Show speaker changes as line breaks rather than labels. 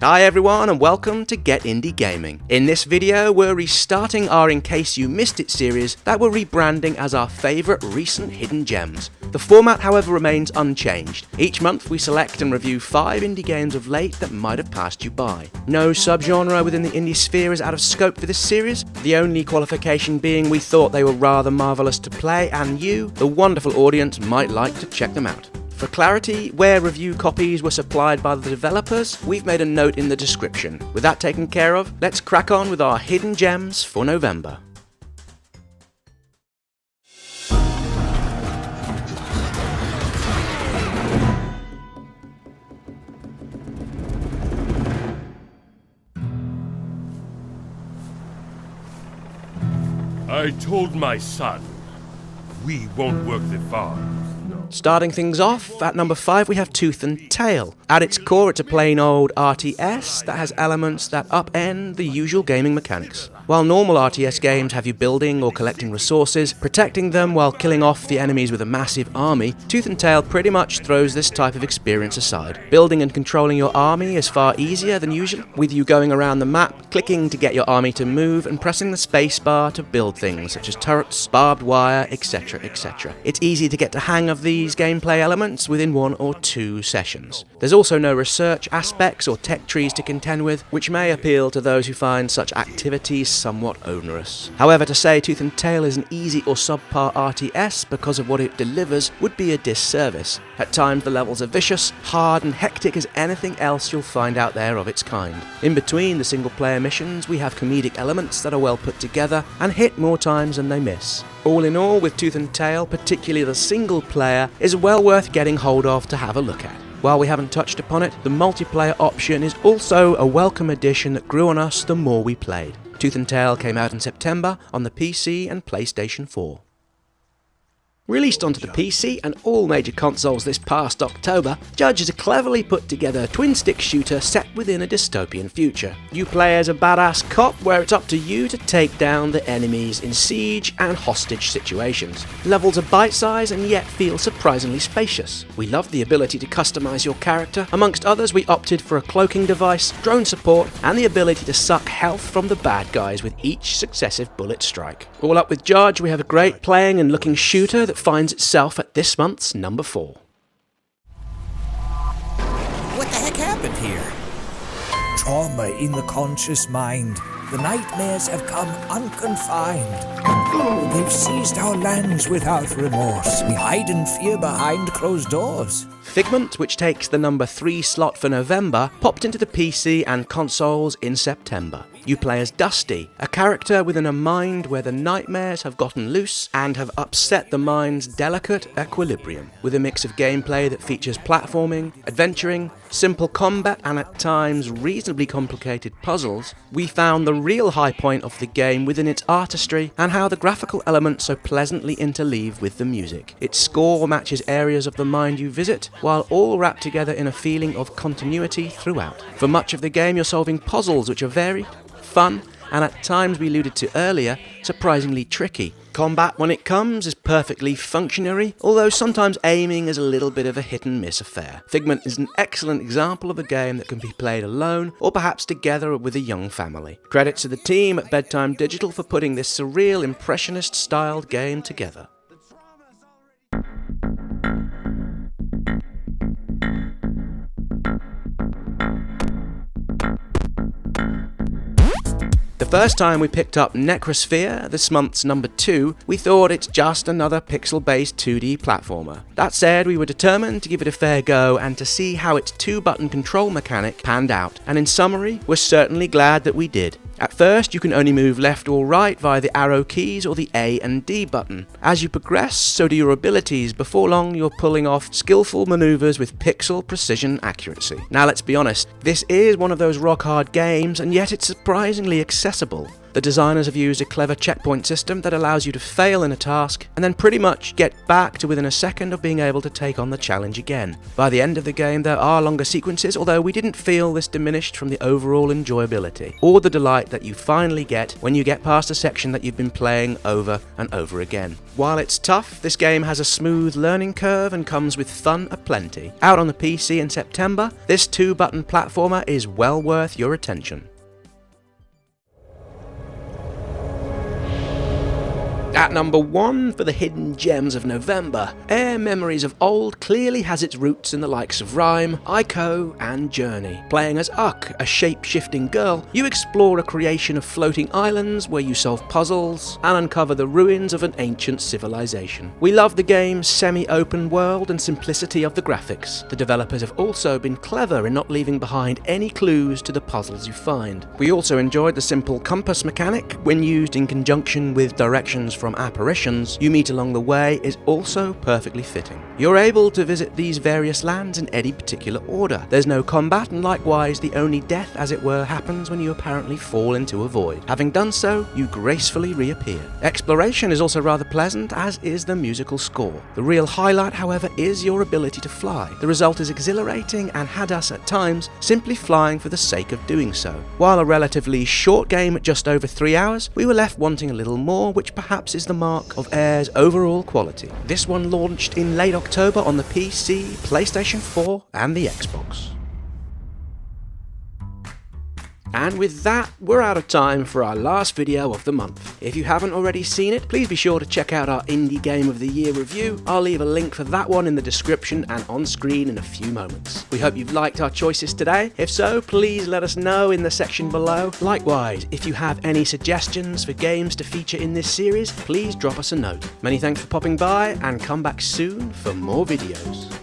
Hi everyone and welcome to Get Indie Gaming. In this video we're restarting our In Case You Missed It series that we're rebranding as our favourite recent hidden gems. The format however remains unchanged. Each month we select and review 5 indie games of late that might have passed you by. No subgenre within the indie sphere is out of scope for this series, the only qualification being we thought they were rather marvellous to play and you, the wonderful audience, might like to check them out. For clarity, where review copies were supplied by the developers, we've made a note in the description. With that taken care of, let's crack on with our hidden gems for November.
I told my son, we won't work the farm.
Starting things off, at number 5 we have Tooth and Tail. At its core it's a plain old RTS that has elements that upend the usual gaming mechanics. While normal RTS games have you building or collecting resources, protecting them while killing off the enemies with a massive army, Tooth and Tail pretty much throws this type of experience aside. Building and controlling your army is far easier than usual, with you going around the map, clicking to get your army to move and pressing the spacebar to build things such as turrets, barbed wire, etc, etc. It's easy to get the hang of these gameplay elements within 1 or 2 sessions. There's also no research aspects or tech trees to contend with, which may appeal to those who find such activities somewhat onerous. However, to say Tooth and Tail is an easy or subpar RTS because of what it delivers would be a disservice. At times the levels are vicious, hard and hectic as anything else you'll find out there of its kind. In between the single player missions we have comedic elements that are well put together and hit more times than they miss. All in all, with Tooth and Tail, particularly the single player, is well worth getting hold of to have a look at. While we haven't touched upon it, the multiplayer option is also a welcome addition that grew on us the more we played. Tooth and Tail came out in September on the PC and PlayStation 4. Released onto the PC and all major consoles this past October, Judge is a cleverly put together twin-stick shooter set within a dystopian future. You play as a badass cop where it's up to you to take down the enemies in siege and hostage situations. Levels are bite-sized and yet feel surprisingly spacious. We love the ability to customize your character. Amongst others, we opted for a cloaking device, drone support, and the ability to suck health from the bad guys with each successive bullet strike. All up with Judge, we have a great playing and looking shooter that finds itself at this month's number 4.
What the heck happened here?
Trauma in the conscious mind. The nightmares have come unconfined. They've seized our lands without remorse. We hide in fear behind closed doors.
Figment, which takes the number 3 slot for November, popped into the PC and consoles in September. You play as Dusty, a character within a mind where the nightmares have gotten loose and have upset the mind's delicate equilibrium. With a mix of gameplay that features platforming, adventuring, simple combat and at times reasonably complicated puzzles, we found the real high point of the game within its artistry and how the graphical elements so pleasantly interleave with the music. Its score matches areas of the mind you visit, while all wrapped together in a feeling of continuity throughout. For much of the game you're solving puzzles which are varied, fun, and at times we alluded to earlier, surprisingly tricky. Combat when it comes is perfectly functionary, although sometimes aiming is a little bit of a hit and miss affair. Figment is an excellent example of a game that can be played alone or perhaps together with a young family. Credits to the team at Bedtime Digital for putting this surreal impressionist styled game together. The first time we picked up Nekross, this month's number 2, we thought it's just another pixel-based 2D platformer. That said, we were determined to give it a fair go and to see how its 2-button control mechanic panned out, and in summary, we're certainly glad that we did. At first, you can only move left or right via the arrow keys or the A and D button. As you progress, so do your abilities. Before long, you're pulling off skillful maneuvers with pixel precision accuracy. Now let's be honest, this is one of those rock-hard games, and yet it's surprisingly accessible. The designers have used a clever checkpoint system that allows you to fail in a task and then pretty much get back to within a second of being able to take on the challenge again. By the end of the game there are longer sequences, although we didn't feel this diminished from the overall enjoyability or the delight that you finally get when you get past a section that you've been playing over and over again. While it's tough, this game has a smooth learning curve and comes with fun aplenty. Out on the PC in September, this 2-button platformer is well worth your attention. At number 1 for the hidden gems of November, Air Memories of Old clearly has its roots in the likes of Rhyme, Ico, and Journey. Playing as Uck, a shape-shifting girl, you explore a creation of floating islands where you solve puzzles and uncover the ruins of an ancient civilization. We love the game's semi-open world and simplicity of the graphics. The developers have also been clever in not leaving behind any clues to the puzzles you find. We also enjoyed the simple compass mechanic. When used in conjunction with directions from apparitions you meet along the way is also perfectly fitting. You're able to visit these various lands in any particular order. There's no combat, and likewise the only death, as it were, happens when you apparently fall into a void. Having done so, you gracefully reappear. Exploration is also rather pleasant, as is the musical score. The real highlight, however, is your ability to fly. The result is exhilarating and had us at times simply flying for the sake of doing so. While a relatively short game at just over 3 hours, we were left wanting a little more, which perhaps is the mark of Air's overall quality. This one launched in late October on the PC, PlayStation 4 and the Xbox. And with that, we're out of time for our last video of the month. If you haven't already seen it, please be sure to check out our Indie Game of the Year review. I'll leave a link for that one in the description and on screen in a few moments. We hope you've liked our choices today. If so, please let us know in the section below. Likewise, if you have any suggestions for games to feature in this series, please drop us a note. Many thanks for popping by, and come back soon for more videos.